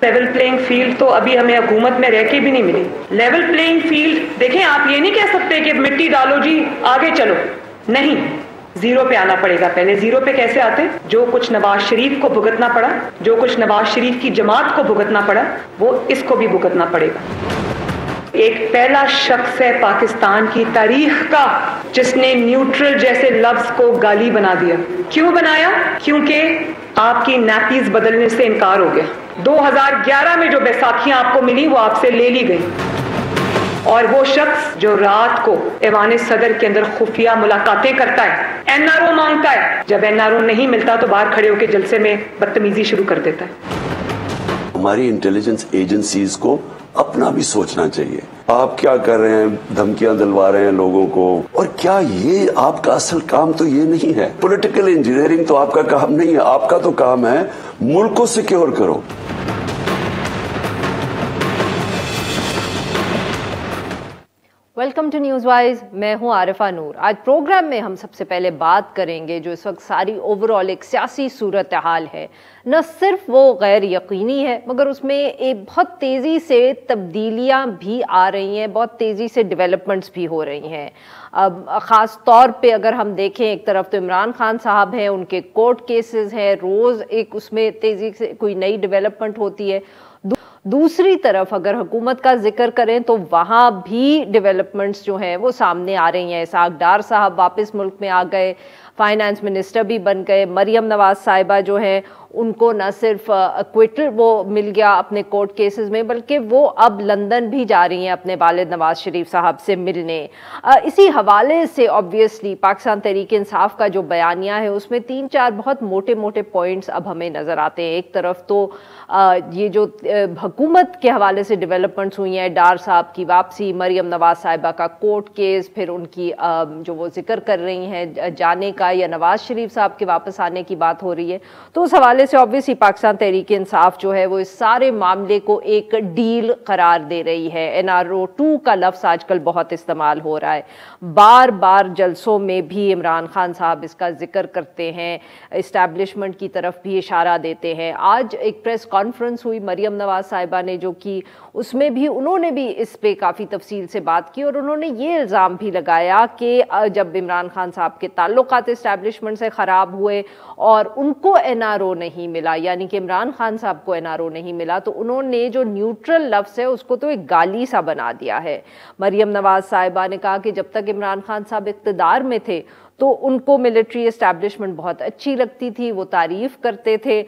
Level playing field तो अभी हमें हुकूमत में रह के भी नहीं मिली। लेवल प्लेइंग फील्ड देखें, आप ये नहीं कह सकते कि मिट्टी डालो जी आगे चलो, नहीं, जीरो पे आना पड़ेगा। पहले जीरो पे कैसे आते? जो कुछ नवाज शरीफ को भुगतना पड़ा, जो कुछ नवाज शरीफ की जमात को भुगतना पड़ा, वो इसको भी भुगतना पड़ेगा। एक पहला शख्स है पाकिस्तान की तारीख का जिसने न्यूट्रल जैसे लफ्ज को गाली बना दिया। क्यों बनाया? क्योंकि आपकी नैपीज बदलने से इनकार हो गया। 2011 में जो बैसाखियां आपको मिली वो आपसे ले ली गई, और वो शख्स जो रात को ऐवान सदर के अंदर खुफिया मुलाकातें करता है, एनआरओ मांगता है, जब एनआरओ नहीं मिलता तो बाहर खड़े होकर जलसे में बदतमीजी शुरू कर देता है। हमारी इंटेलिजेंस एजेंसीज को अपना भी सोचना चाहिए। आप क्या कर रहे हैं, धमकियां दिलवा रहे हैं लोगों को, और क्या ये आपका असल काम तो ये नहीं है। पॉलिटिकल इंजीनियरिंग तो आपका काम नहीं है, आपका तो काम है मुल्क को सिक्योर करो। वेलकम टू न्यूज़ वाइज, मैं हूं आरिफा नूर। आज प्रोग्राम में हम सबसे पहले बात करेंगे जो इस वक्त सारी ओवरऑल एक सियासी सूरत हाल है, न सिर्फ वो गैर यकीनी है मगर उसमें एक बहुत तेज़ी से तब्दीलियां भी आ रही हैं, बहुत तेज़ी से डेवलपमेंट्स भी हो रही हैं। अब ख़ास तौर पे अगर हम देखें, एक तरफ तो इमरान खान साहब हैं, उनके कोर्ट केसेस हैं, रोज़ एक उसमें तेज़ी से कोई नई डेवलपमेंट होती है। दूसरी तरफ अगर हुकूमत का जिक्र करें तो वहाँ भी डेवलपमेंट्स जो हैं वो सामने आ रही हैं। इसहाक डार साहब वापस मुल्क में आ गए, फाइनेंस मिनिस्टर भी बन गए। मरियम नवाज साहिबा जो हैं उनको न सिर्फ एक्विटल वो मिल गया अपने कोर्ट केसेस में, बल्कि वो अब लंदन भी जा रही हैं अपने वालिद नवाज शरीफ साहब से मिलने। इसी हवाले से ऑब्वियसली पाकिस्तान तहरीक इंसाफ का जो बयानिया है उसमें 3-4 बहुत मोटे मोटे पॉइंट्स अब हमें नज़र आते हैं। एक तरफ तो ये जो हुकूमत के हवाले से डेवलपमेंट्स हुई हैं, डार साहब की वापसी, मरियम नवाज साहिबा का कोर्ट केस, फिर उनकी जो वो जिक्र कर रही हैं जाने का या नवाज शरीफ साहब के वापस आने की बात हो रही है, तो उस हवाले से ऑब्वियसली पाकिस्तान तहरीक इंसाफ जो है वो इस सारे मामले को एक डील करार दे रही है। NRO 2 का लफ्ज़ आजकल बहुत इस्तेमाल हो रहा है, बार बार जलसों में भी इमरान खान साहब इसका जिक्र करते हैं, इस्टेब्लिशमेंट की तरफ भी इशारा देते हैं। आज एक प्रेस कॉन्फ्रेंस हुई मरियम नवाज साहिबा ने जो की, उसमें भी उन्होंने भी इस पे काफ़ी तफसील से बात की और उन्होंने ये इल्ज़ाम भी लगाया कि जब इमरान खान साहब के ताल्लुकात इस्टेब्लिशमेंट से ख़राब हुए और उनको NRO नहीं मिला, यानी कि इमरान खान साहब को NRO नहीं मिला, तो उन्होंने जो न्यूट्रल लफ्ज़ है उसको तो एक गाली सा बना दिया है। मरियम नवाज साहिबा ने कहा कि जब तक इमरान खान साहब इक़्तिदार में थे तो उनको मिलिट्री इस्टेब्लिशमेंट बहुत अच्छी लगती थी, वो तारीफ़ करते थे,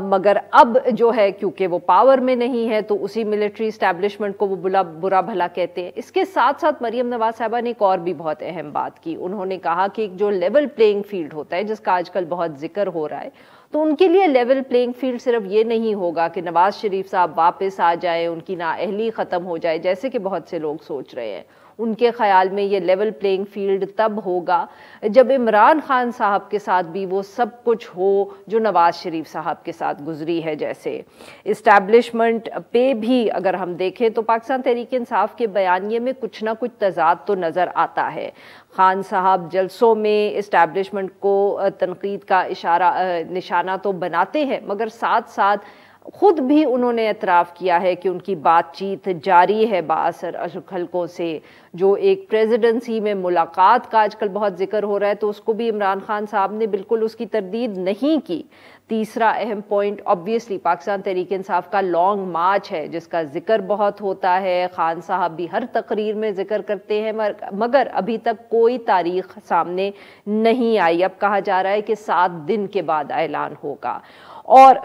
मगर अब जो है क्योंकि वो पावर में नहीं है तो उसी मिलिट्री इस्टेब्लिशमेंट को वो बुरा भला कहते हैं। इसके साथ साथ मरियम नवाज साहिबा ने एक और भी बहुत अहम बात की। उन्होंने कहा कि एक जो लेवल प्लेइंग फील्ड होता है जिसका आजकल बहुत जिक्र हो रहा है, तो उनके लिए लेवल प्लेइंग फील्ड सिर्फ ये नहीं होगा कि नवाज शरीफ साहब वापस आ जाए, उनकी नाअहली ख़त्म हो जाए जैसे कि बहुत से लोग सोच रहे हैं। उनके ख़याल में ये लेवल प्लेइंग फील्ड तब होगा जब इमरान खान साहब के साथ भी वो सब कुछ हो जो नवाज शरीफ साहब के साथ गुजरी है। जैसे इस्टेब्लिशमेंट पे भी अगर हम देखें तो पाकिस्तान तहरीक इंसाफ के बयानिए में कुछ ना कुछ तजाद तो नज़र आता है। खान साहब जलसों में इस्टेब्लिशमेंट को तनकीद का निशाना तो बनाते हैं, मगर साथ साथ खुद भी उन्होंने एतराफ़ किया है कि उनकी बातचीत जारी है बाअसर हलकों से। जो एक प्रेसिडेंसी में मुलाकात का आजकल बहुत जिक्र हो रहा है तो उसको भी इमरान खान साहब ने बिल्कुल उसकी तरदीद नहीं की। तीसरा अहम पॉइंट ऑब्वियसली पाकिस्तान तहरीक इंसाफ का लॉन्ग मार्च है जिसका जिक्र बहुत होता है, खान साहब भी हर तकरीर में जिक्र करते हैं, मगर अभी तक कोई तारीख सामने नहीं आई। अब कहा जा रहा है कि 7 दिन के बाद ऐलान होगा। और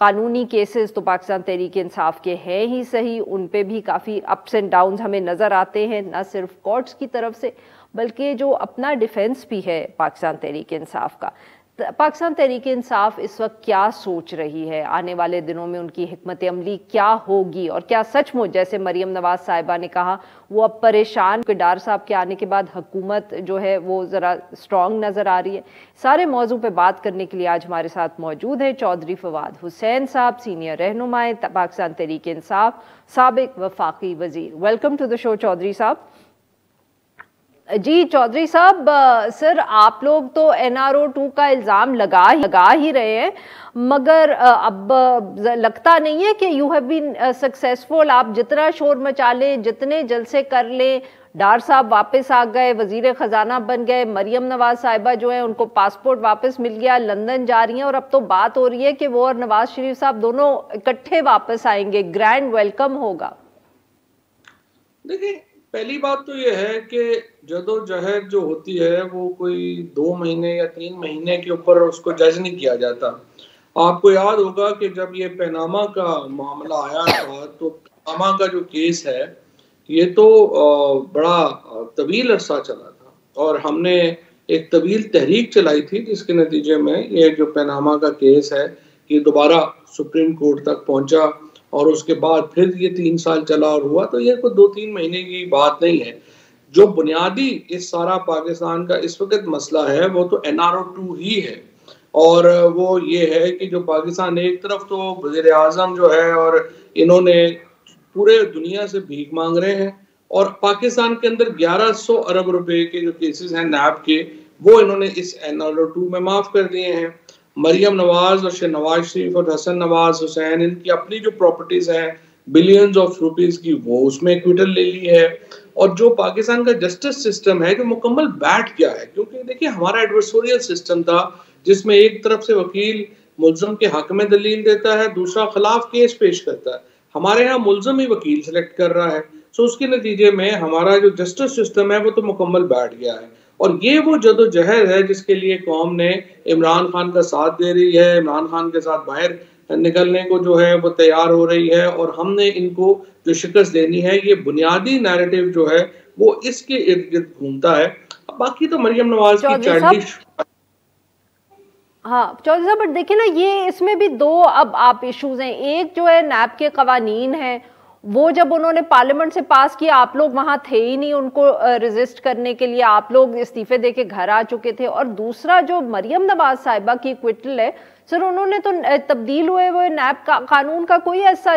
कानूनी केसेस तो पाकिस्तान तहरीक इंसाफ के हैं ही सही, उन पे भी काफ़ी अप्स एंड डाउन्स हमें नज़र आते हैं, न सिर्फ कोर्ट्स की तरफ से बल्कि जो अपना डिफेंस भी है पाकिस्तान तहरीक इंसाफ का। पाकिस्तान तहरीक इंसाफ इस वक्त क्या सोच रही है, आने वाले दिनों में उनकी हिकमत अमली क्या होगी, और क्या सचमुच जैसे मरियम नवाज साहिबा ने कहा वो अब परेशान कि डार साहब के आने के बाद हुकूमत जो है वो ज़रा स्ट्रॉन्ग नज़र आ रही है। सारे मौजू पे बात करने के लिए आज हमारे साथ मौजूद है चौधरी फवाद हुसैन साहब, सीनियर रहनुमाए पाकिस्तान तहरीक इंसाफ, साबिक वफाकी वज़ीर। Welcome to the show Chaudhry साहब। जी चौधरी साहब, सर आप लोग तो NRO-2 का इल्ज़ाम लगा ही रहे हैं, मगर अब लगता नहीं है कि यू हैव बीन सक्सेसफुल। आप जितना शोर मचा लें, जितने जलसे कर लें, डार साहब वापस आ गए, वजीर खजाना बन गए, मरियम नवाज साहिबा जो है उनको पासपोर्ट वापस मिल गया, लंदन जा रही हैं, और अब तो बात हो रही है कि वो और नवाज शरीफ साहब दोनों इकट्ठे वापस आएंगे, ग्रैंड वेलकम होगा। देखिए, पहली बात तो ये है कि जदोजहद जो होती है वो कोई 2 महीने या 3 महीने के ऊपर उसको जज नहीं किया जाता। आपको याद होगा कि जब ये पनामा का मामला आया था, तो पनामा का जो केस है ये तो बड़ा तवील अरसा चला था, और हमने एक तवील तहरीक चलाई थी जिसके नतीजे में ये जो पनामा का केस है ये दोबारा सुप्रीम कोर्ट तक पहुंचा, और उसके बाद फिर ये 3 साल चला और हुआ। तो ये कोई 2-3 महीने की बात नहीं है। जो बुनियादी इस सारा पाकिस्तान का इस वक्त मसला है वो तो NRO-2 ही है, और वो ये है कि जो पाकिस्तान एक तरफ तो वज़ीर आज़म जो है और इन्होंने पूरे दुनिया से भीख मांग रहे हैं, और पाकिस्तान के अंदर 1100 अरब रुपए के जो केसेस हैं नैब के, वो इन्होंने इस NRO-2 में माफ कर दिए हैं। मरियम नवाज और नवाज शरीफ और हसन नवाज हुसैन, इनकी अपनी जो प्रॉपर्टीज हैं बिलियंस ऑफ रुपीस की, वो उसमें एक्विटल ले ली है। और जो पाकिस्तान का जस्टिस सिस्टम है जो मुकम्मल बैठ गया है, क्योंकि देखिए हमारा एडवर्सोरियल सिस्टम था जिसमें एक तरफ से वकील मुल्ज़म के हक में दलील देता है, दूसरा खिलाफ केस पेश करता है। हमारे यहाँ मुल्ज़म ही वकील सेलेक्ट कर रहा है। सो उसके नतीजे में हमारा जो जस्टिस सिस्टम है वो तो मुकम्मल बैठ गया है, और ये वो जदोजहद है जिसके लिए कौम ने इमरान खान का साथ दे रही है, इमरान खान के साथ बाहर निकलने को जो है वो तैयार हो रही है, और हमने इनको जो शिकस्त देनी है, ये बुनियादी नैरेटिव जो है वो इसके इर्द गिर्द घूमता है। बाकी तो मरियम नवाज की चाइल्डिश। हाँ चौधरी साहब, बट देखिए ना, ये इसमें भी 2 अब आप इश्यूज हैं। एक जो है नैब के कवानीन है, वो जब उन्होंने पार्लियामेंट से पास किया आप लोग वहां थे ही नहीं उनको रेजिस्ट करने के लिए, आप लोग इस्तीफे देके घर आ चुके थे। और दूसरा जो मरियम नवाज साहिबा की क्विटल है, सर उन्होंने तो तब्दील हुए वो नैब का कानून का कोई ऐसा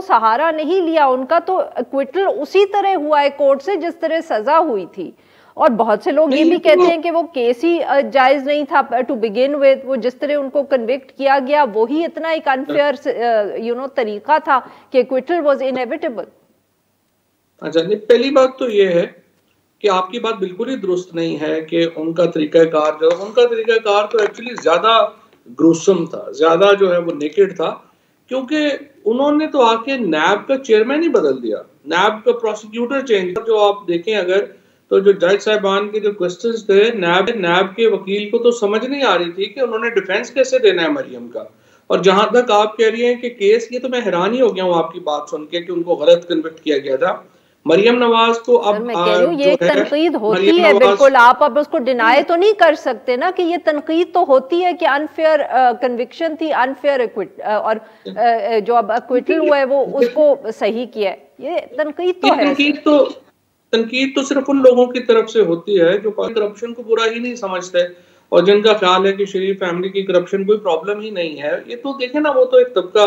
सहारा नहीं लिया, उनका तो क्विटल उसी तरह हुआ है कोर्ट से जिस तरह सजा हुई थी। और बहुत से लोग ये भी कहते हैं कि वो केस ही जायज नहीं था टू बिगिन विद, वो जिस तरह उनको कन्विक्ट किया गया वही इतना एक अनफेयर तरीका था कि क्विटल वाज इनएविटेबल। अच्छा, नहीं, पहली बात तो ये है कि आपकी बात बिल्कुल ही दुरुस्त नहीं है कि उनका तरीकाकार तो एक्चुअली ज्यादा ग्रूसम था, ज्यादा जो है वो नेकेड था, क्योंकि उन्होंने तो आके नैब का चेयरमैन ही बदल दिया, नैब का प्रोसिक्यूटर चेंज। जो आप देखें अगर, तो जो जज साहिबान के जो क्वेश्चंस थे, नैब के वकील को तो समझ नहीं आ रही थी कि उन्होंने डिफेंस कैसे देना है मरियम का। और जहां तक आप कह रही हैं कि केस, ये तो मैं हैरान ही हो गया हूँ आपकी बात सुन के कि उनको गलत कन्विक्ट किया गया था। मरियम नवाज को अब मैं कह रही हूँ ये तनकीद होती है, बिल्कुल आप अब उसको डिनाई तो नहीं कर सकते ना कि ये तनकीद तो होती है कि अनफेयर कन्विक्शन थी, अनफेयर और जो अब एक्विटल हुआ है वो उसको सही किया है, ये तनकीद तो है। तनकीद तो सिर्फ उन लोगों की तरफ से होती है जो करप्शन को बुरा ही नहीं समझते और जिनका ख्याल है कि शरीफ फैमिली की करप्शन कोई प्रॉब्लम ही नहीं है। ये तो देखे ना, वो तो एक तबका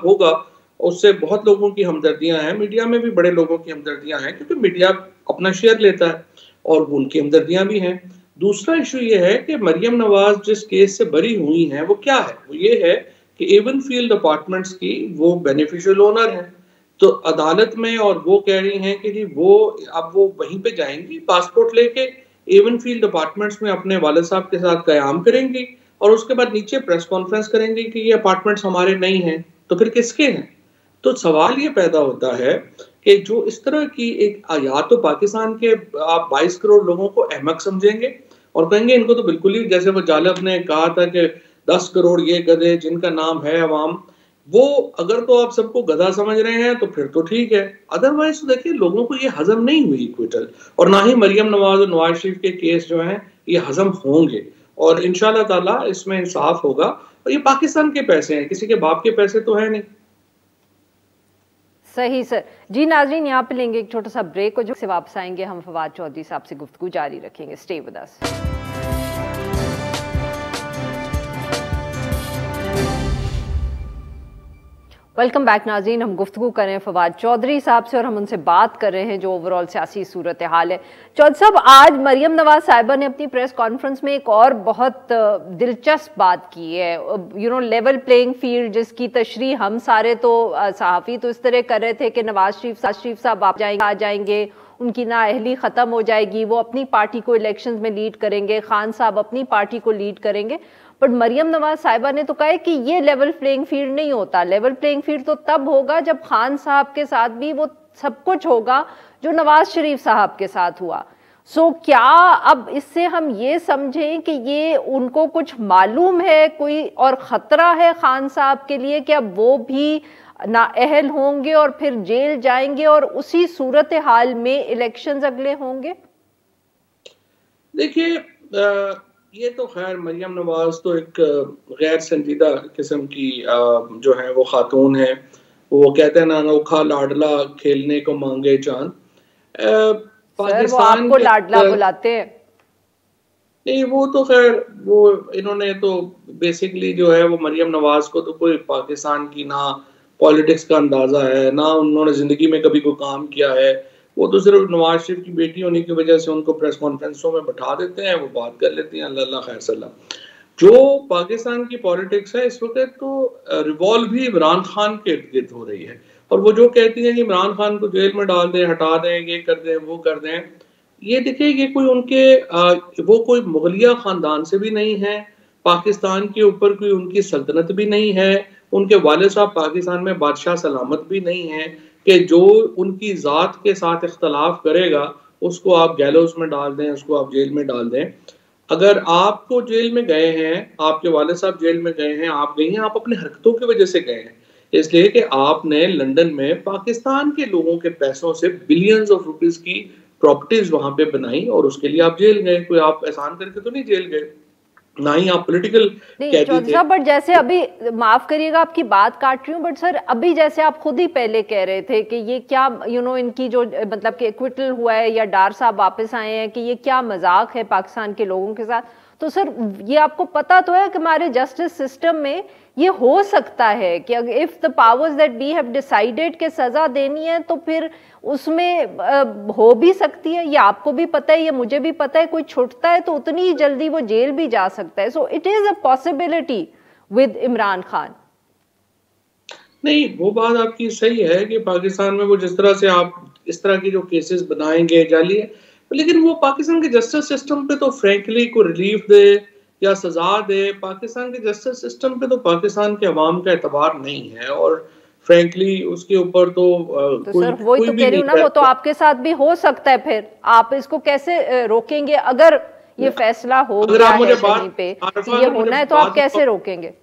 होगा उससे बहुत लोगों की हमदर्दियां हैं, मीडिया में भी बड़े लोगों की हमदर्दियां हैं, क्योंकि मीडिया अपना शेयर लेता है और उनकी हमदर्दियां भी हैं। दूसरा इशू ये है कि मरियम नवाज जिस केस से बरी हुई हैं वो क्या है, वो ये है कि एवनफील्ड अपार्टमेंट्स की वो बेनिफिशियल ओनर है, तो अदालत में, और वो कह रही हैं कि जी वो अब वो वहीं पे जाएंगी पासपोर्ट लेके, एवनफील्ड अपार्टमेंट्स में अपने वालिद साहब के साथ क़याम करेंगी, और उसके बाद नीचे प्रेस कॉन्फ्रेंस करेंगी कि ये अपार्टमेंट्स हमारे नहीं हैं, तो फिर किसके हैं। तो सवाल ये पैदा होता है कि जो इस तरह की एक, या तो पाकिस्तान के आप 22 करोड़ लोगों को अहमक समझेंगे और कहेंगे इनको तो बिल्कुल ही, जैसे वो जालब ने कहा था कि 10 करोड़ ये गधे जिनका नाम है अवाम, वो अगर तो आप सबको गधा समझ रहे हैं तो फिर तो ठीक है, अदरवाइज तो देखिए लोगों को ये हजम नहीं हुई क्विटल, और ना ही मरियम नवाज और नवाज शरीफ के केस जो हैं ये हजम होंगे, और इंशाल्लाह ताला इसमें इंसाफ होगा। और ये पाकिस्तान के पैसे हैं, किसी के बाप के पैसे तो है नहीं। सही सर जी। नाज़रीन यहाँ पे लेंगे एक छोटा सा ब्रेक, और जो से वापस आएंगे हम फवाद चौधरी साहब से गुफ्तगू जारी रखेंगे। Stay with us. Welcome back नाज़रीन, हम गुफ्तगू कर रहे हैं फवाद चौधरी साहब से और हम उनसे बात कर रहे हैं जो ओवरऑल सियासी सूरत हाल है। चौधरी साहब, आज मरियम नवाज साहिबा ने अपनी प्रेस कॉन्फ्रेंस में एक और बहुत दिलचस्प बात की है, लेवल प्लेइंग फील्ड, जिसकी तशरीह हम सारे तो सहाफ़ी तो इस तरह कर रहे थे कि नवाज शरीफ साहब आ जाएंगे, उनकी नाअहली ख़त्म हो जाएगी, वो अपनी पार्टी को इलेक्शंस में लीड करेंगे, खान साहब अपनी पार्टी को लीड करेंगे। बट मरियम नवाज साहिबा ने तो कहा है कि ये लेवल प्लेइंग फील्ड नहीं होता। लेवल प्लेइंग फील्ड तो तब होगा जब खान साहब के साथ भी वो सब कुछ होगा जो नवाज शरीफ साहब के साथ हुआ। सो क्या अब इससे हम ये समझें कि ये उनको कुछ मालूम है कोई और ख़तरा है खान साहब के लिए कि अब वो भी नाअहल होंगे और फिर जेल जाएंगे और उसी सूरत हाल में इलेक्शंस अगले होंगे? देखिए, ये तो खैर मरियम नवाज तो एक गैर संजीदा किस्म की जो है वो खातून है। वो कहते हैं ना, अनोखा लाडला खेलने को मांगे चांद। पाकिस्तान को लाडला बुलाते हैं? नहीं, वो तो खैर वो इन्होंने तो बेसिकली जो है वो मरियम नवाज को तो कोई पाकिस्तान की ना पॉलिटिक्स का अंदाजा है, ना उन्होंने जिंदगी में कभी कोई काम किया है। वो तो सिर्फ नवाज शरीफ की बेटी होने की वजह से उनको प्रेस कॉन्फ्रेंसों में बैठा देते हैं, वो बात कर लेती हैं, अल्लाह खैर सल्लाह। जो पाकिस्तान की पॉलिटिक्स है इस वक्त तो रिवॉल्व भी इमरान खान के इर्द गिर्द हो रही है। और वो जो कहती हैं कि इमरान खान को जेल में डाल दें, हटा दें, ये कर दें, वो कर दें, ये देखिए ये कोई उनके वो कोई मुगलिया खानदान से भी नहीं है, पाकिस्तान के ऊपर कोई उनकी सल्तनत भी नहीं है, उनके वालिद साहब पाकिस्तान में बादशाह सलामत भी नहीं है कि जो उनकी ज़ात के साथ इख्तलाफ करेगा उसको आप गैलोस में डाल दें, उसको आप जेल में डाल दें। अगर आपको जेल में गए हैं, आपके वालिद साहब जेल में गए हैं, आप गए हैं, आप अपनी हरकतों की वजह से गए हैं, इसलिए कि आपने लंदन में पाकिस्तान के लोगों के पैसों से बिलियंस ऑफ रुपीस की प्रॉपर्टीज वहां पे बनाई और उसके लिए आप जेल गए। कोई आप एहसान करके तो नहीं जेल गए, ना ही आप पॉलिटिकल कैदी थे। बट जैसे अभी, माफ करिएगा आपकी बात काट रही हूँ, बट सर अभी जैसे आप खुद ही पहले कह रहे थे कि ये क्या इनकी जो मतलब कि एक्विटल हुआ है या डार साहब वापस आए हैं कि ये क्या मजाक है पाकिस्तान के लोगों के साथ। तो सर ये आपको पता तो है कि हमारे जस्टिस सिस्टम में ये हो सकता है कि if the powers that we have decided के सजा देनी है तो फिर उसमें हो भी सकती है। ये आपको भी पता है, ये मुझे भी पता है, कोई छुटता है तो उतनी ही जल्दी वो जेल भी जा सकता है। So it is a possibility with Imran Khan. नहीं, वो बात आपकी सही है कि पाकिस्तान में वो जिस तरह से आप इस तरह की जो केसेस बनाएंगे जाली है, लेकिन वो पाकिस्तान के जस्टिस सिस्टम पे तो फ्रैंकली को रिलीफ दे या सजा दे, पाकिस्तान के जस्टिस सिस्टम पे तो पाकिस्तान के अवाम का एतबार नहीं है और फ्रैंकली उसके ऊपर तो सर वही तो कह रही हूँ ना, वो तो आपके साथ भी हो सकता है। फिर आप इसको कैसे रोकेंगे अगर ये फैसला हो गया है कहीं पे ये होना है तो आप कैसे रोकेंगे?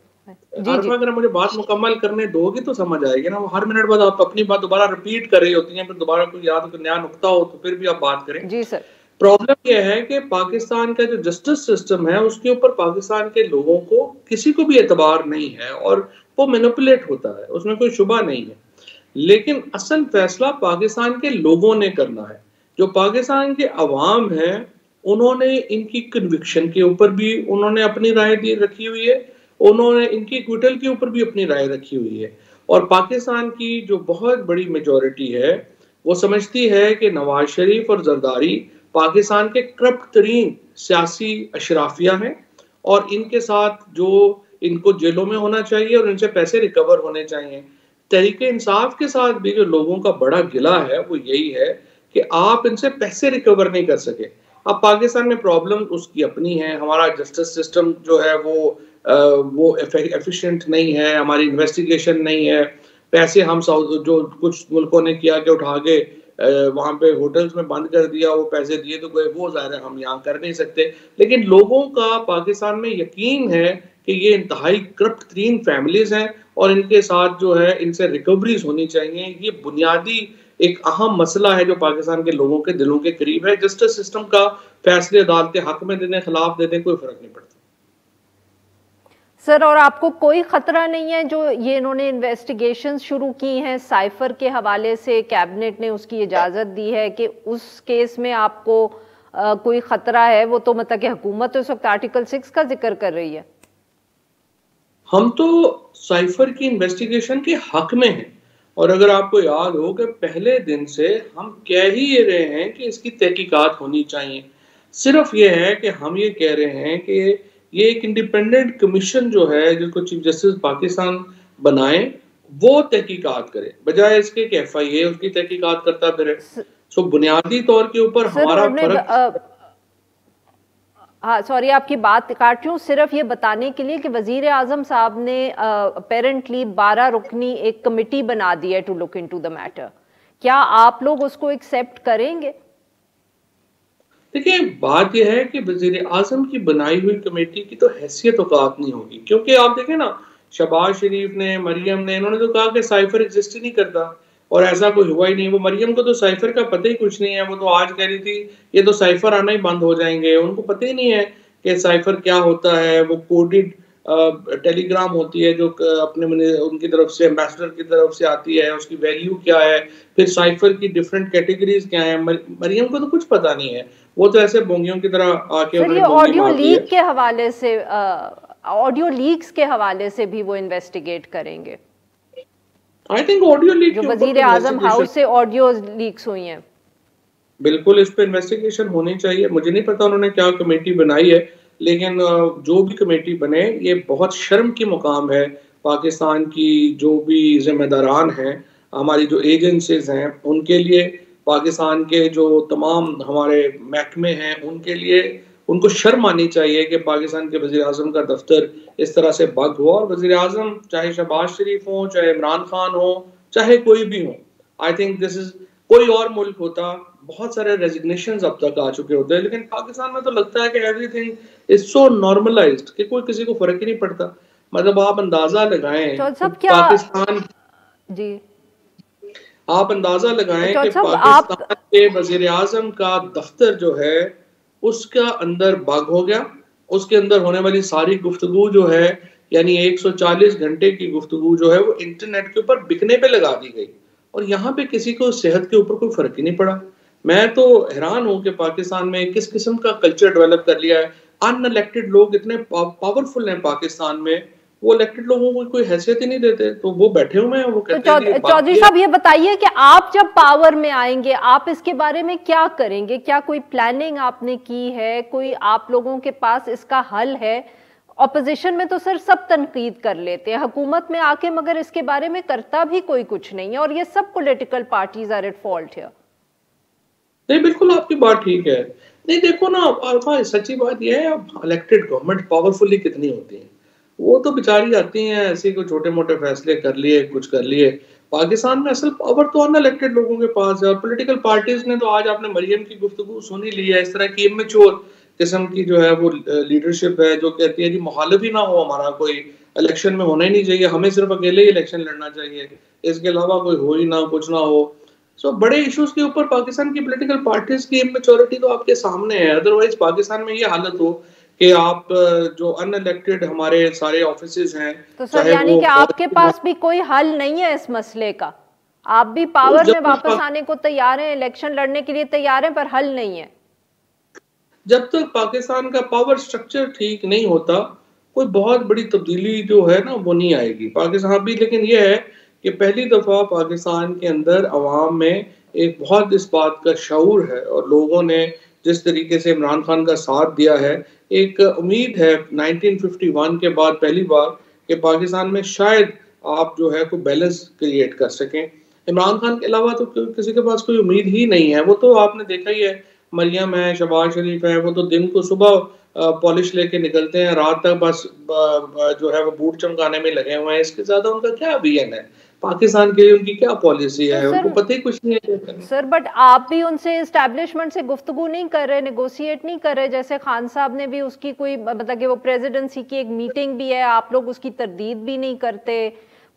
अगर मुझे बात मुकम्मल करने दोगे तो समझ आएगी ना। वो हर मिनट बाद आप अपनी बात दोबारा रिपीट कर रही होती हैं, फिर दोबारा कोई याद कोई नया नुक्ता हो तो फिर भी आप बात करें। जी सर। प्रॉब्लम यह है कि पाकिस्तान का जो जस्टिस सिस्टम है उसके ऊपर पाकिस्तान के लोगों को किसी को भी एतबार नहीं है और वो मैनिपुलेट होता है, उसमें कोई शुबा नहीं है। लेकिन असल फैसला पाकिस्तान के लोगों ने करना है। जो पाकिस्तान के अवाम है उन्होंने इनकी कन्विक्शन के ऊपर भी उन्होंने अपनी राय रखी हुई है, उन्होंने इनकी क्विटल के ऊपर भी अपनी राय रखी हुई है। और पाकिस्तान की जो बहुत बड़ी मेजॉरिटी है वो समझती है कि नवाज शरीफ और जरदारी पाकिस्तान के करप्ट तरीन सियासी अशराफिया हैं और इनके साथ जो इनको जेलों में होना चाहिए और इनसे पैसे रिकवर होने चाहिए। तहरीके इंसाफ के साथ भी जो लोगों का बड़ा गिला है वो यही है कि आप इनसे पैसे रिकवर नहीं कर सके। अब पाकिस्तान में प्रॉब्लम उसकी अपनी है, हमारा जस्टिस सिस्टम जो है वो एफिशिएंट नहीं है, हमारी इन्वेस्टिगेशन नहीं है। पैसे हम जो कुछ मुल्कों ने किया कि उठा के वहां पे होटल्स में बंद कर दिया, वो पैसे दिए तो कोई, वो ज़ाहिर है हम यहाँ कर नहीं सकते। लेकिन लोगों का पाकिस्तान में यकीन है कि ये इंतहाई करप्ट तरीन फैमिलीज हैं और इनके साथ जो है इनसे रिकवरीज होनी चाहिए। ये बुनियादी एक अहम मसला है जो पाकिस्तान के लोगों के दिलों के करीब है। जस्टिस सिस्टम का फैसले अदालतें हक में दे दें, खिलाफ दे दें, कोई फर्क नहीं पड़ता। सर और आपको कोई खतरा नहीं है जो ये इन्होंने इन्वेस्टिगेशन शुरू की हैं साइफर के हवाले से, कैबिनेट ने उसकी इजाज़त दी है कि उस केस में आपको कोई खतरा है? वो तो मतलब कि हुकूमत उस वक्त आर्टिकल 6 का जिक्र कर रही है। ہم تو سائفر کی انویسٹیگیشن کے حق میں ہیں، اور اگر آپ کو یاد ہو کہ پہلے دن سے ہم کہہ ہی یہ رہے ہیں کہ اس کی تحقیقات ہونی چاہیے. صرف یہ ہے کہ ہم یہ کہہ رہے ہیں کہ یہ ایک انڈیپینڈنٹ کمیشن جو ہے جس کو چیف جسٹس پاکستان بنائیں، وہ تحقیقات کرے، بجائے اس کے کہ ایف آئی اے اس کی تحقیقات کرتا پھرے. سو بنیادی طور کے اوپر ہمارا فرق. ہاں سوری آپ کی بات کاٹ رہی ہوں، صرف یہ بتانے کے لیے کہ وزیر اعظم صاحب نے اپیرنٹلی 12 رکنی ایک کمیٹی بنا دی ہے to look into the matter. کیا آپ لوگ اس کو ایکسیپٹ کریں گے؟ دیکھیں بات یہ ہے کہ وزیر اعظم کی بنائی ہوئی کمیٹی کی تو حیثیت اوقات نہیں ہوگی، کیونکہ آپ دیکھیں نا شہباز شریف نے، مریم نے، انہوں نے تو کہا کہ سائفر ایگزسٹ ہی نہیں کرتا، اور ایسا کوئی ہوا ہی نہیں. وہ مریم کو تو سائفر کا پتہ ہی کچھ نہیں ہے، وہ تو آج کہہ رہی تھی یہ تو سائفر آنا ہی بند ہو جائیں گے. ان کو پتہ ہی نہیں ہے کہ سائفر کیا ہوتا ہے. وہ کوڈڈ ٹیلی گرام ہوتی ہے جو اپنے ان کی طرف سے ایمبیسڈر کی طرف سے آتی ہے، اس کی ویلیو کیا ہے، پھر سائفر کی ڈیفرنٹ کیٹیگریز کیا ہیں. مریم کو تو کچھ پتہ نہیں ہے، وہ تو ایسے بونگیوں کی طرح آ کے سر یہ آڈیو لیک کے حوالے سے، آڈیو لیکس کے حوالے سے بھی وہ انویسٹیگیٹ کریں گے. آئی تھنک آڈیو لیک جو وزیر اعظم ہاؤس سے آڈیو لیکس ہوئی ہیں، بالکل اس پہ انویسٹیگیشن ہونی چاہیے. مجھے نہیں پتا انہوں نے کیا کمیٹی بنائی ہے، لیکن جو بھی کمیٹی بنے یہ بہت شرم کی مقام ہے. پاکستان کی جو بھی ذمہ داران ہیں، ہماری جو ایجنسیز ہیں، ان کے لیے، پاکستان کے جو تمام ہمارے محکمے ہیں، ان کے لیے ان کو شرم آنی چاہیے کہ پاکستان کے وزیر اعظم کا دفتر اس طرح سے بگ ہوا. اور وزیر اعظم چاہے شہباز شریف ہوں، چاہے عمران خان ہو، چاہے کوئی بھی ہو، آئی تھنک دس از، کوئی اور ملک ہوتا بہت سارے ریزگنیشنز اب تک آ چکے ہوتے ہیں، لیکن پاکستان میں تو لگتا ہے کہ every thing is so normalised کہ کوئی کسی کو فرق ہی نہیں پڑتا. مطلب آپ اندازہ لگائیں پاکستان، جی آپ اندازہ لگائیں کہ پاکستان کے وزیر اعظم کا دفتر جو ہے اس کا اندر بگ ہو گیا. اس کے اندر ہونے والی ساری گفتگو جو ہے، یعنی 140 گھنٹے کی گفتگو جو ہے، وہ انٹرنیٹ کے اوپر بکنے پہ لگا دی گئی، اور یہاں پہ کسی کو صحت کے اوپر کوئی فرق ہی نہیں پڑا. میں تو حیران ہوں کہ پاکستان میں کس قسم کا کلچر ڈیولپ کر لیا ہے. ان الیکٹڈ لوگ اتنے پاورفل ہیں پاکستان میں، وہ الیکٹڈ لوگوں کو کوئی حیثیت ہی نہیں دیتے، تو وہ بیٹھے ہوئے ہیں. وہ کہتے ہیں چودھری صاحب یہ بتائیے کہ آپ جب پاور میں آئیں گے آپ اس کے بارے میں کیا کریں گے؟ کیا کوئی پلاننگ آپ نے کی ہے؟ کوئی آپ لوگوں کے پاس اس کا حل ہے؟ اپوزیشن میں تو سر سب تنقید کر لیتے ہیں، حکومت میں آ کے مگر اس کے بارے میں کرتا بھی کوئی کچھ نہیں ہے، اور یہ سب political parties are at fault ہے. نہیں بالکل آپ کی بات ٹھیک ہے. نہیں دیکھو نا، سچی بات یہ ہے، اب الیکٹڈ گورنمنٹ پاورفلی کتنی ہوتی ہیں، وہ تو بیچاری آتی ہیں ایسے کوئی چھوٹے موٹے فیصلے کر لیے، کچھ کر لیے. پاکستان میں اصل پاور تو ان الیکٹڈ لوگوں کے پاس ہے، اور پولیٹیکل پارٹیز نے تو، آج آپ نے مریم کی گفتگو سنی لی ہے، اس طرح کی امیچور قسم کی جو ہے وہ لیڈرشپ ہے جو کہتی ہے جی مخالف ہی نہ ہو ہمارا، کوئی الیکشن میں ہونا ہی نہیں چاہیے، ہمیں صرف اکیلے ہی الیکشن لڑنا چاہیے، اس کے علاوہ کوئی ہو ہی نہ، کچھ نہ ہو. سو بڑے ایشوز کے اوپر پاکستان کی پولیٹیکل پارٹیز کی میچورٹی تو آپ کے سامنے ہے. ادروائز پاکستان میں یہ حالت ہو کہ آپ جو ان الیکٹڈ ہمارے سارے آفیسز ہیں، تو سر یعنی کہ آپ کے پاس بھی کوئی حل نہیں ہے اس مسئلے کا؟ آپ بھی پاور میں واپس آنے کو تیار ہیں، الیکشن لڑنے کے لیے تیار ہیں، پر حل نہیں ہے؟ جب تک پاکستان کا پاور سٹرکچر ٹھیک نہیں ہوتا کوئی بہت بڑی تبدیلی جو ہے نا وہ نہیں آئے گی پاکستان بھی. لیکن یہ ہے کہ پہلی دفعہ پاکستان کے اندر عوام میں ایک بہت اس بات کا شعور ہے، اور لوگوں نے جس طریقے سے عمران خان کا ساتھ دیا ہے، ایک امید ہے 1951 کے بعد پہلی بار کہ پاکستان میں شاید آپ جو ہے کوئی بیلنس کریٹ کر سکیں. عمران خان کے علاوہ تو کسی کے پاس کوئی امید ہی نہیں ہے. وہ تو آپ نے دیکھا ہی ہے، مریم ہے، شہباز شریف ہے، وہ تو دن کو صبح پالش لے کے نکلتے ہیں، رات تک بس جو ہے وہ بوٹ چمکانے میں لگے ہوئے ہیں. اس کے زیادہ ان کا کیا ویژن ہے پاکستان کے لیے، ان کی کیا پالیسی ہے، ان کو پتہ ہی کچھ نہیں ہے. سر بٹ آپ بھی ان سے اسٹیبلشمنٹ سے گفتگو نہیں کر رہے، نیگوشیٹ نہیں کر رہے، جیسے خان صاحب نے بھی اس کی کوئی مطلب کہ وہ پریزیڈنسی کی ایک میٹنگ بھی ہے، آپ لوگ اس کی تردید بھی نہیں کرتے.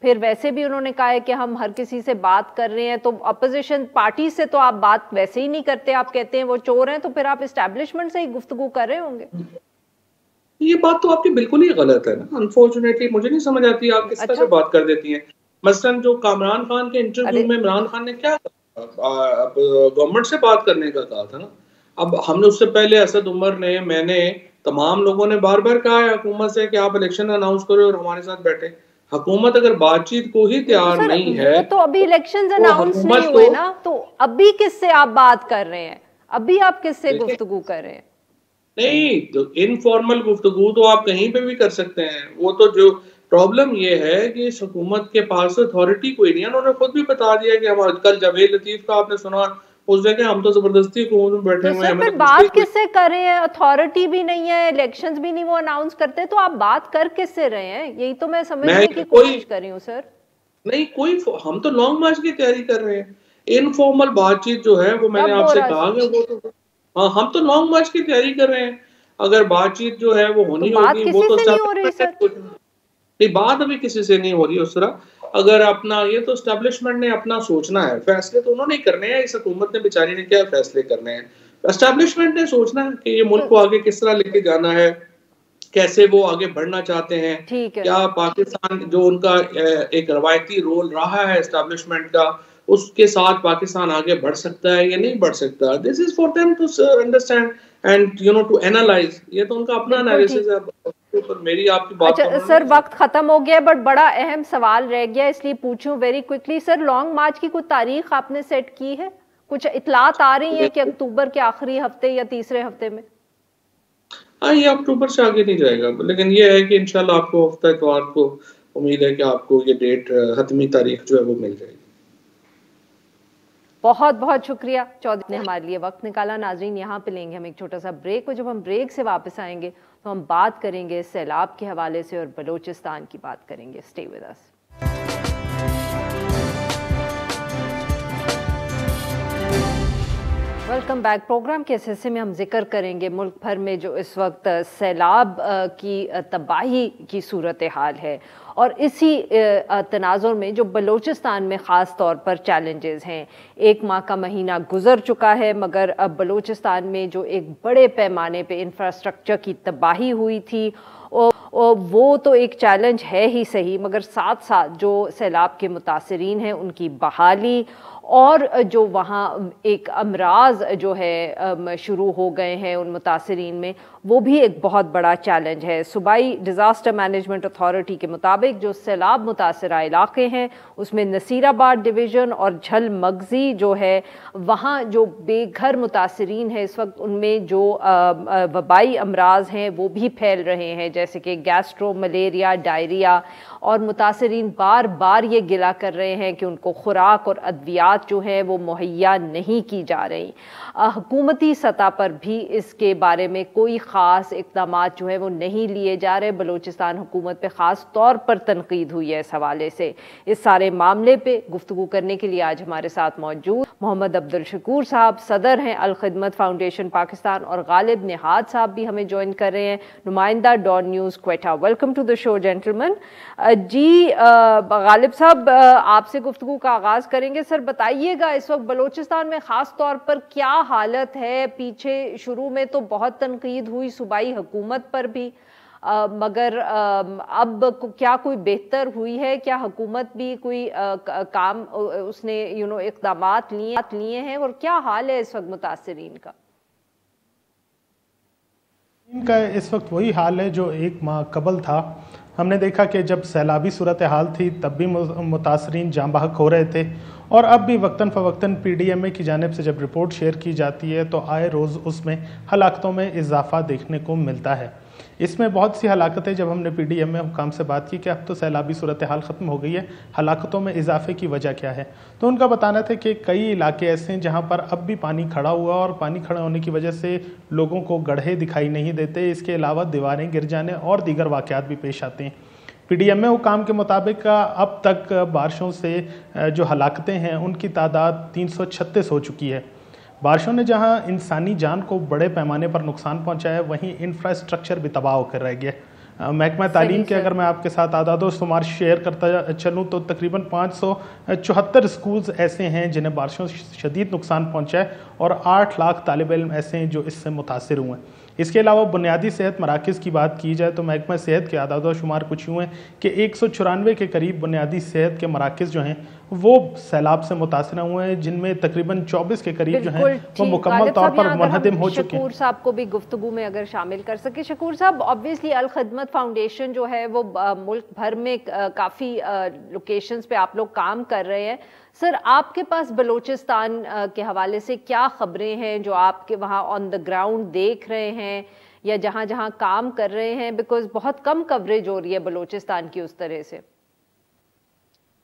پھر ویسے بھی انہوں نے کہا ہے کہ ہم ہر کسی سے بات کر رہے ہیں، تو اپوزیشن پارٹی سے تو آپ بات ویسے ہی نہیں کرتے، آپ کہتے ہیں وہ چور ہیں، تو پھر آپ اسٹیبلشمنٹ سے ہی گفتگو کر رہے ہوں گے. یہ بات تو آپ کی بالکل ہی غلط ہے نا. انفارچونیٹلی مجھے نہیں سمجھ آتی آپ کس طرح سے بات کر دیتی ہیں. مثلاً جو کامران خان کے انٹرویو میں عمران خان نے کیا گورنمنٹ سے بات کرنے کا کہا تھا نا. اب ہم نے اس سے پہلے اسد عمر نے، میں نے तमाम लोगों ने बार बार कहा है हुकूमत से कि आप इलेक्शन अनाउंस करो और हमारे साथ बैठे। हुकूमत अगर बातचीत को ही तैयार नहीं है, तो अभी इलेक्शंस अनाउंस नहीं हुए ना, तो अभी किससे आप बात कर रहे हैं? अभी आप किससे गुफ्तगू कर रहे हैं? नहीं, तो इनफॉर्मल गुफ्तगू तो आप कहीं पे भी कर सकते हैं। वो तो जो प्रॉब्लम ये है कि इस हुकूमत के पास अथॉरिटी कोई नहीं है। उन्होंने खुद भी बता दिया कि हम कल जावेद लतीफ का आपने सुना, उस जगह हम तो जबरदस्ती हुकूमत में बैठे हुए हैं। फिर बात किससे कर रहे हैं? अथॉरिटी भी नहीं है, इलेक्शंस भी नहीं वो अनाउंस करते, तो आप बात कर किससे रहे हैं? यही तो मैं समझने की कोशिश कर रही हूँ सर। नहीं कोई, हम तो लॉन्ग मार्च की तैयारी कर रहे हैं। इनफॉर्मल बातचीत जो है वो मैंने आपसे कहा कि वो तो हाँ, हम तो लॉन्ग मार्च की तैयारी कर रहे हैं। अगर बातचीत जो है वो होनी होगी, वो तो नहीं, बात अभी किसी से नहीं हो रही उस तरह। अगर अपना ये तो एस्टैब्लिशमेंट ने अपना सोचना है, फैसले तो उन्होंने करने हैं। इस हुकूमत ने बेचारी ने क्या फैसले करने हैं, एस्टैब्लिशमेंट ने सोचना है कि ये मुल्क को आगे किस तरह लेके जाना है, कैसे वो आगे बढ़ना चाहते हैं। क्या पाकिस्तान जो उनका एक रवायती रोल रहा है एस्टैब्लिशमेंट का, उसके साथ पाकिस्तान आगे बढ़ सकता है या नहीं बढ़ सकता। This is for them to understand and to analyse. ये तो उनका अपना एनालिसिस है, पर मेरी आपकी बात। अच्छा सर, वक्त खत्म हो गया, बट बड़ा अहम सवाल रह गया, इसलिए पूछूं वेरी क्विकली सर, लॉन्ग मार्च की कुछ तारीख आपने सेट की है? कुछ इतलात आ रही है कि अक्टूबर के आखिरी हफ्ते या तीसरे हफ्ते में? हाँ, ये अक्टूबर से आगे नहीं जाएगा, लेकिन ये है कि इंशाल्लाह आपको हफ्ता इतवार को उम्मीद है कि आपको ये डेट हतमी तारीख जो है वो मिल जाएगी। बहुत बहुत शुक्रिया चौधरी ने हमारे लिए वक्त निकाला। नाजरीन, यहाँ पे लेंगे हम एक छोटा सा ब्रेक, और जब हम ब्रेक से वापस आएंगे तो हम बात करेंगे सैलाब के हवाले से और बलूचिस्तान की बात करेंगे। Stay with us. Welcome back. Programme के इस हिस्से में हम जिक्र करेंगे मुल्क भर में जो इस वक्त सैलाब की तबाही की सूरत हाल है, और इसी तनाजुर में जो बलूचिस्तान में ख़ास तौर पर चैलेंजेस हैं। 1 माह का महीना गुजर चुका है, मगर अब बलूचिस्तान में जो एक बड़े पैमाने पे इंफ्रास्ट्रक्चर की तबाही हुई थी, और वो तो एक चैलेंज है ही सही, मगर साथ साथ जो सैलाब के मुतासरीन हैं उनकी बहाली, और जो वहाँ एक अमराज जो है शुरू हो गए हैं उन मुतासरीन में, वो भी एक बहुत बड़ा चैलेंज है। सूबाई डिज़ास्टर मैनेजमेंट अथॉरिटी के मुताबिक जो सैलाब मुतासरा इलाके हैं उसमें नसीराबाद डिवीज़न और झल मगज़ी जो है, वहाँ जो बेघर मुतासरीन हैं इस वक्त, उनमें जो वबाई अमराज हैं वो भी फैल रहे हैं, जैसे कि गैस्ट्रो, मलेरिया, डायरिया, और मुतासरीन बार बार ये गिला कर रहे हैं कि उनको खुराक और अद्वियात जो है वो मुहैया नहीं की जा रही। हुकूमती सतह पर भी इसके बारे में कोई ख़ास इक़दाम जो है वो नहीं लिए जा रहे। बलूचिस्तान हुकूमत पे ख़ास तौर पर तनकीद हुई है इस हवाले से। इस सारे मामले पे गुफ्तगू करने के लिए आज हमारे साथ मौजूद मोहम्मद अब्दुल शकूर साहब, सदर हैं अल खिदमत फाउंडेशन पाकिस्तान, और गालिब निहाद साहब भी हमें ज्वाइन कर रहे हैं, नुमाइंदा Dawn News Quetta. Welcome to the show gentleman. जी गालिब साहब, आपसे गुफ्तगू का आगाज़ करेंगे। सर बताइएगा, इस वक्त बलूचिस्तान में ख़ास तौर पर क्या हालत है? पीछे शुरू में तो बहुत तनकीद हुई सूबाई हुकूमत पर भी, मगर अब क्या कोई बेहतर हुई है? क्या हुकूमत भी कोई काम उसने इक़दामात लिए हैं, और क्या हाल है इस वक्त मुतासरीन का? इनका इस वक्त वही हाल है जो 1 माह कबल था। हमने देखा कि जब सैलाबी सूरत हाल थी तब भी मुतासरीन जाँ बहक हो रहे थे, और अब भी वक्तन फ़वक्तन PDMA की जानिब से जब रिपोर्ट शेयर की जाती है तो आए रोज़ उसमें हलाकतों में इजाफ़ा देखने को मिलता है। इसमें बहुत सी हलाकतें, जब हमने PDMA हुकाम से बात की कि अब तो सैलाबी सूरत हाल ख़त्म हो गई है, हलाकतों में इजाफे की वजह क्या है, तो उनका बताना था कि कई इलाके ऐसे हैं जहाँ पर अब भी पानी खड़ा हुआ, और पानी खड़ा होने की वजह से लोगों को गड्ढे दिखाई नहीं देते। इसके अलावा दीवारें गिर जाने और दीगर वाक़यात भी पेश आते हैं। PDMA हुकाम के मुताबिक अब तक बारिशों से जो हलाकतें हैं उनकी तादाद 336 हो चुकी है। बारिशों ने जहां इंसानी जान को बड़े पैमाने पर नुकसान पहुंचाया, वहीं इंफ्रास्ट्रक्चर भी तबाह होकर रह गया। महकमा तालीम के अगर मैं आपके साथ आदादो शुमार शेयर करता चलूँ तो तकरीबन 574 स्कूल्स ऐसे हैं जिन्हें बारिशों से शदीद नुकसान पहुंचा है, और 8 लाख तालिब इल्म ऐसे हैं जो इससे मुतासिर हुए हैं। इसके अलावा बुनियादी सेहत मराकज़ की बात की जाए तो महकमा सेहत के आदाद व शुमार कुछ यूँ हैं कि 194 के करीब बुनियादी सेहत के मराकज़ जो हैं वो सैलाब से मुतासर हुए हैं, जिनमें तकरीबन 24 के करीब जो हैं वो मुकम्मल तौर पर मुनहदम हो चुके हैं। शकूर साहब को भी गुफ्तगू में अगर शामिल कर सके। शकूर साहब, ऑब्वियसली अल खिदमत फाउंडेशन जो है वो मुल्क भर में काफ़ी लोकेशंस पे आप लोग काम कर रहे हैं। सर, आपके पास बलूचिस्तान के हवाले से क्या खबरें हैं जो आपके वहाँ ऑन द ग्राउंड देख रहे हैं या जहाँ जहाँ काम कर रहे हैं? बिकॉज बहुत कम कवरेज हो रही है बलूचिस्तान की उस तरह से।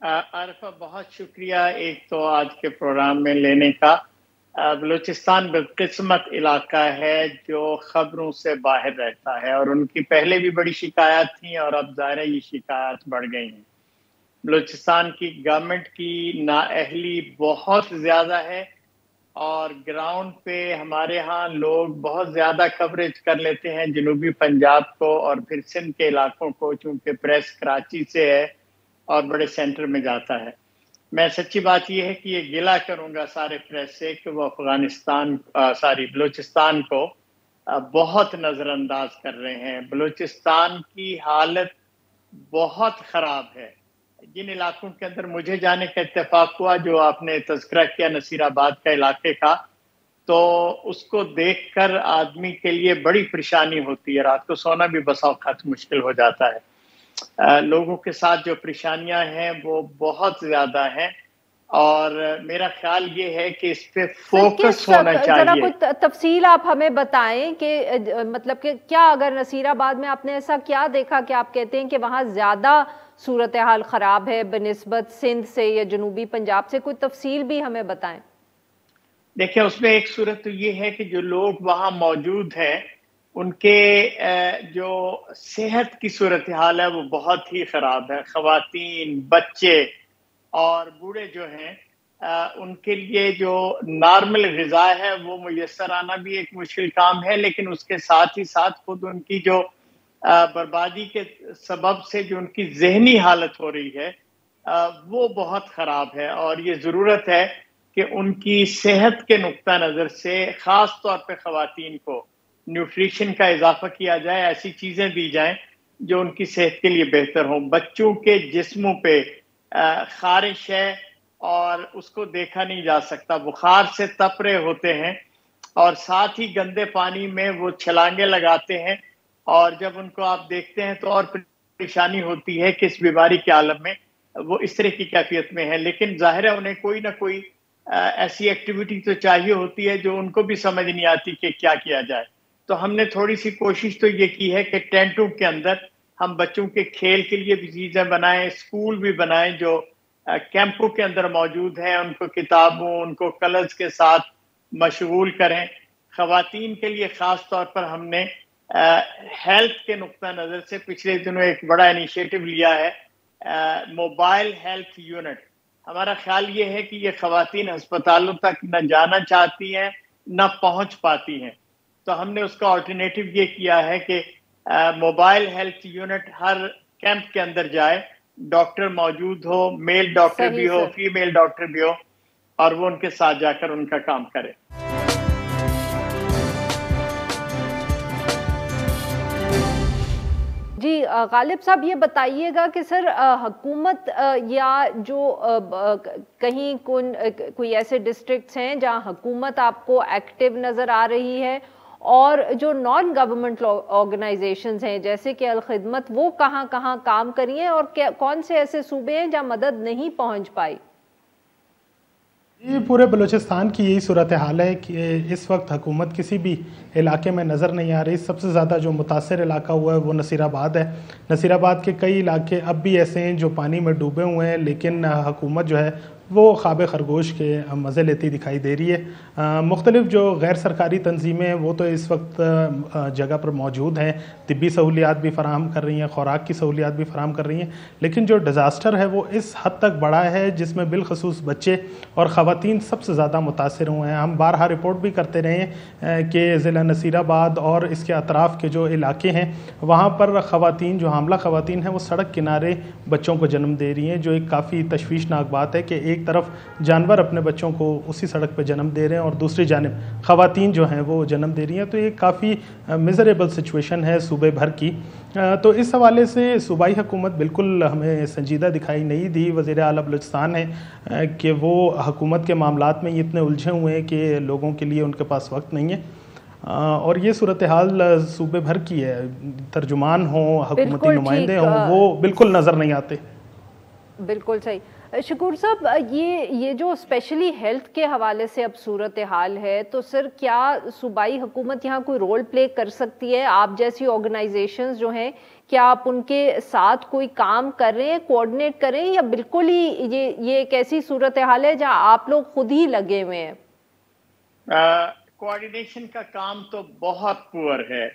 आरिफा, बहुत शुक्रिया एक तो आज के प्रोग्राम में लेने का। बलूचिस्तान बदकिस्मत इलाका है जो खबरों से बाहर रहता है, और उनकी पहले भी बड़ी शिकायत थी और अब ज़ाहिर है ये शिकायत बढ़ गई हैं। बलूचिस्तान की गवर्नमेंट की नाअहली बहुत ज़्यादा है, और ग्राउंड पे हमारे यहाँ लोग बहुत ज़्यादा कवरेज कर लेते हैं जनूबी पंजाब को और फिर सिंध के इलाकों को, चूँकि प्रेस कराची से है और बड़े सेंटर में जाता है। मैं सच्ची बात यह है कि ये गिला करूँगा सारे प्रेस से कि वो बलूचिस्तान को बहुत नज़रअंदाज कर रहे हैं। बलूचिस्तान की हालत बहुत ख़राब है। जिन इलाकों के अंदर मुझे जाने का इत्तेफाक हुआ, जो आपने तज़किरा किया नसीराबाद का इलाके का, तो उसको देखकर आदमी के लिए बड़ी परेशानी होती है। रात को सोना भी बसा औक़ात मुश्किल हो जाता है। लोगों के साथ जो परेशानियां हैं वो बहुत ज़्यादा हैं, और मेरा ख्याल ये है कि इस पे फोकस होना चाहिए। जरा कुछ तफसील आप हमें बताएं कि मतलब कि क्या अगर नसीराबाद में आपने ऐसा क्या देखा कि आप कहते हैं कि वहाँ ज़्यादा सूरत हाल ख़राब है बनिस्बत सिंध से या जनूबी पंजाब से? कोई तफसील भी हमें बताएं। देखिए, उसमें एक सूरत तो ये है कि जो लोग वहाँ मौजूद हैं उनके जो सेहत की सूरत हाल है वो बहुत ही ख़राब है। ख़वातीन, बच्चे और बूढ़े जो हैं उनके लिए जो नॉर्मल ग़िज़ा है वो मुयस्सर आना भी एक मुश्किल काम है, लेकिन उसके साथ ही साथ खुद उनकी जो बर्बादी के सबब से जो उनकी ज़हनी हालत हो रही है वो बहुत ख़राब है। और ये ज़रूरत है कि उनकी सेहत के नुक्ता नज़र से ख़ास तौर पर ख़वातीन को न्यूट्रिशन का इजाफा किया जाए, ऐसी चीज़ें दी जाएं जो उनकी सेहत के लिए बेहतर हों। बच्चों के जिस्मों पे खारिश है और उसको देखा नहीं जा सकता, बुखार से तप रहे होते हैं और साथ ही गंदे पानी में वो छलांगे लगाते हैं, और जब उनको आप देखते हैं तो और परेशानी होती है कि इस बीमारी के आलम में वो इस तरह की कैफियत में है। लेकिन जाहिर है उन्हें कोई ना कोई ऐसी एक्टिविटी तो चाहिए होती है जो उनको भी समझ नहीं आती कि क्या किया जाए। तो हमने थोड़ी सी कोशिश तो ये की है कि टेंटों के अंदर हम बच्चों के खेल के लिए भी चीज़ें बनाएं, स्कूल भी बनाएं जो कैंपों के अंदर मौजूद हैं, उनको किताबों, उनको कलर्स के साथ मशगूल करें। ख़वातीन के लिए ख़ास तौर पर हमने हेल्थ के नुक्ता नज़र से पिछले दिनों एक बड़ा इनिशिएटिव लिया है, मोबाइल हेल्थ यूनिट। हमारा ख्याल ये है कि ये ख़वातीन अस्पतालों तक न जाना चाहती हैं न पहुँच पाती हैं, तो हमने उसका ऑल्टरनेटिव ये किया है कि मोबाइल हेल्थ यूनिट हर कैंप के अंदर जाए, डॉक्टर मौजूद हो, मेल डॉक्टर भी हो, फीमेल डॉक्टर भी हो, और वो उनके साथ जाकर उनका काम करे। जी गालिब साहब, ये बताइएगा कि सर हुकूमत या जो कहीं कोई ऐसे डिस्ट्रिक्ट्स हैं जहां हुकूमत आपको एक्टिव नज़र आ रही है, और जो नॉन गवर्नमेंट ऑर्गेनाइजेशंस हैं जैसे कि अल खिदमत, वो कहाँ कहाँ काम करी हैं और कौन से ऐसे सूबे हैं जहाँ मदद नहीं पहुँच पाई? ये पूरे बलूचिस्तान की यही सूरत हाल है कि इस वक्त हुकूमत किसी भी इलाके में नज़र नहीं आ रही। सबसे ज़्यादा जो मुतासर इलाका हुआ है वो नसीराबाद है। नसीराबाद के कई इलाके अब भी ऐसे हैं जो पानी में डूबे हुए हैं, लेकिन हुकूमत जो है वो ख्वाब खरगोश के मज़े लेती दिखाई दे रही है। मुख्तलिफ जो गैर सरकारी तंजीमें हैं वो तो इस वक्त जगह पर मौजूद हैं, तिब्बी सहूलियात भी फ़राहम कर रही हैं, ख़ुराक की सहूलियात भी फ़राहम कर रही हैं, लेकिन जो डिज़ास्टर है वो इस हद तक बड़ा है जिसमें बिलखसूस बच्चे और ख़वातीन सबसे ज़्यादा मुतासर हुए हैं। हम बारहा रिपोर्ट भी करते रहे हैं कि ज़िला नसीराबाद और इसके अतराफ़ के जो इलाके हैं वहाँ पर ख़वातीन, जो हामला ख़वातीन हैं, वो सड़क किनारे बच्चों को जन्म दे रही हैं, जो एक काफ़ी तशवीशनाक बात है कि एक तरफ जानवर अपने बच्चों को उसी सड़क पर जन्म दे रहे हैं और दूसरी जानिब ख़वातीन जो हैं वो जन्म दे रही हैं, तो ये काफ़ी मिज़रेबल सिचुएशन है सूबे भर की। तो इस हवाले से सूबाई हुकूमत बिल्कुल हमें संजीदा दिखाई नहीं दी। वज़ीर आला बलूचिस्तान है कि वो हुकूमत के मामलात में इतने उलझे हुए हैं कि लोगों के लिए उनके पास वक्त नहीं है, और ये सूरत हाल सूबे भर की है। तर्जुमान हो, हुकूमती नुमाइंदे हों, वो बिल्कुल नज़र नहीं आते। बिल्कुल सही। शकूर साहब, ये जो स्पेशली हेल्थ के हवाले से अब सूरत हाल है, तो सर क्या सूबाई हुकूमत यहाँ कोई रोल प्ले कर सकती है? आप जैसी ऑर्गेनाइजेशंस जो हैं, क्या आप उनके साथ कोई काम कर रहे हैं, कोऑर्डिनेट कर रहे हैं, या बिल्कुल ही ये एक ऐसी सूरत हाल है जहाँ आप लोग खुद ही लगे हुए हैं? कोऑर्डिनेशन का काम तो बहुत पुअर है।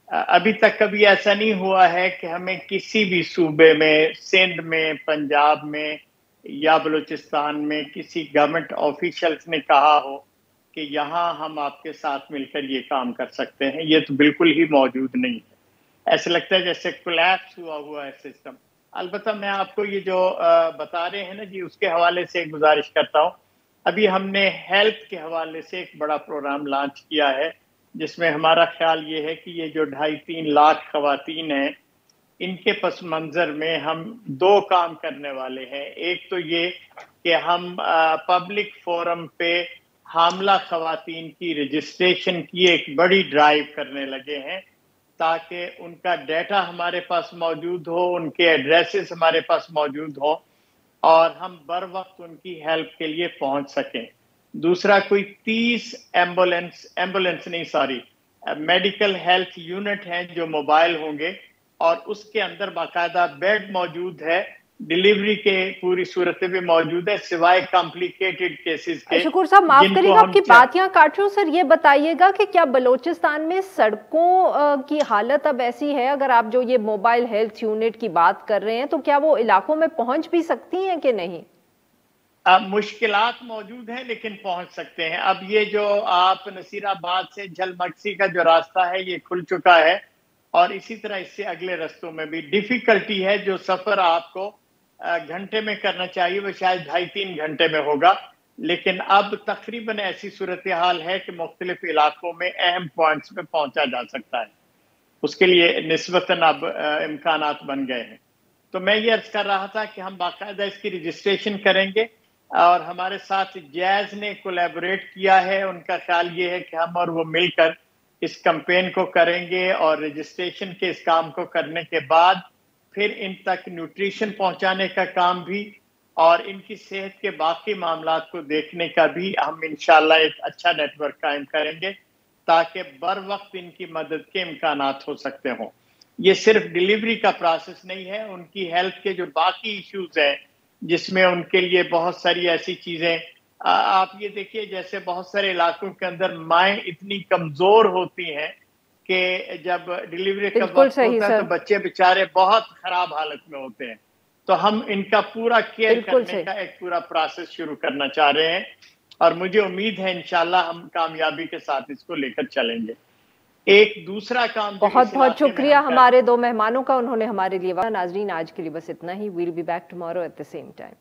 अभी तक कभी ऐसा नहीं हुआ है कि हमें किसी भी सूबे में, सिंध में, पंजाब में या बलूचिस्तान में किसी गवर्नमेंट ऑफिशियल्स ने कहा हो कि यहाँ हम आपके साथ मिलकर ये काम कर सकते हैं। ये तो बिल्कुल ही मौजूद नहीं है। ऐसा लगता है जैसे कोलैप्स हुआ है सिस्टम। अलबत्ता मैं आपको ये जो बता रहे हैं ना जी, उसके हवाले से एक गुजारिश करता हूँ। अभी हमने हेल्थ के हवाले से एक बड़ा प्रोग्राम लॉन्च किया है, जिसमें हमारा ख्याल ये है कि ये जो 2.5-3 लाख खवातीन हैं, इनके पस मंजर में हम 2 काम करने वाले हैं। एक तो ये कि हम पब्लिक फोरम पे हामला खवातीन की रजिस्ट्रेशन की एक बड़ी ड्राइव करने लगे हैं, ताकि उनका डाटा हमारे पास मौजूद हो, उनके एड्रेसेस हमारे पास मौजूद हो और हम बर वक्त उनकी हेल्प के लिए पहुंच सकें। दूसरा, कोई 30 मेडिकल हेल्थ यूनिट हैं जो मोबाइल होंगे और उसके अंदर बाकायदा बेड मौजूद है, डिलीवरी के पूरी सूरतें भी मौजूद है, सिवाय कॉम्प्लिकेटेड केसेस के। शकूर साहब, माफ करिएगा आपकी बात यहाँ काट रही हूँ। सर ये बताइएगा कि क्या बलोचिस्तान में सड़कों की हालत अब ऐसी है, अगर आप जो ये मोबाइल हेल्थ यूनिट की बात कर रहे हैं, तो क्या वो इलाकों में पहुंच भी सकती हैं कि नहीं? मुश्किलात मौजूद हैं लेकिन पहुंच सकते हैं। अब ये जो आप नसीराबाद से झलमक्सी का जो रास्ता है ये खुल चुका है और इसी तरह इससे अगले रास्तों में भी डिफिकल्टी है। जो सफर आपको घंटे में करना चाहिए वो शायद 2.5-3 घंटे में होगा, लेकिन अब तकरीबन ऐसी सूरत हाल है कि मुख्तलिफ इलाकों में अहम पॉइंट्स पे पहुंचा जा सकता है। उसके लिए निस्बतन अब इम्कानात बन गए हैं। तो मैं ये अर्ज कर रहा था कि हम बाकायदा इसकी रजिस्ट्रेशन करेंगे और हमारे साथ जैज ने कोलैबोरेट किया है। उनका ख्याल ये है कि हम और वो मिलकर इस कैंपेन को करेंगे और रजिस्ट्रेशन के इस काम को करने के बाद फिर इन तक न्यूट्रिशन पहुंचाने का काम भी और इनकी सेहत के बाकी मामलात को देखने का भी हम इंशाल्लाह एक अच्छा नेटवर्क कायम करेंगे, ताकि बर वक्त इनकी मदद के इम्कानात हो सकते हों। ये सिर्फ डिलीवरी का प्रोसेस नहीं है, उनकी हेल्थ के जो बाकी इश्यूज हैं जिसमें उनके लिए बहुत सारी ऐसी चीजें, आप ये देखिए जैसे बहुत सारे इलाकों के अंदर माएँ इतनी कमजोर होती हैं कि जब डिलीवरी का वक्त होता है तो बच्चे बेचारे बहुत खराब हालत में होते हैं। तो हम इनका पूरा केयर करने का एक पूरा प्रोसेस शुरू करना चाह रहे हैं और मुझे उम्मीद है इंशाल्लाह हम कामयाबी के साथ इसको लेकर चलेंगे। एक दूसरा काम, बहुत बहुत शुक्रिया हमारे 2 मेहमानों का, उन्होंने हमारे लिए। नाजरीन, आज के लिए बस इतना ही। We'll be back tomorrow at the same time.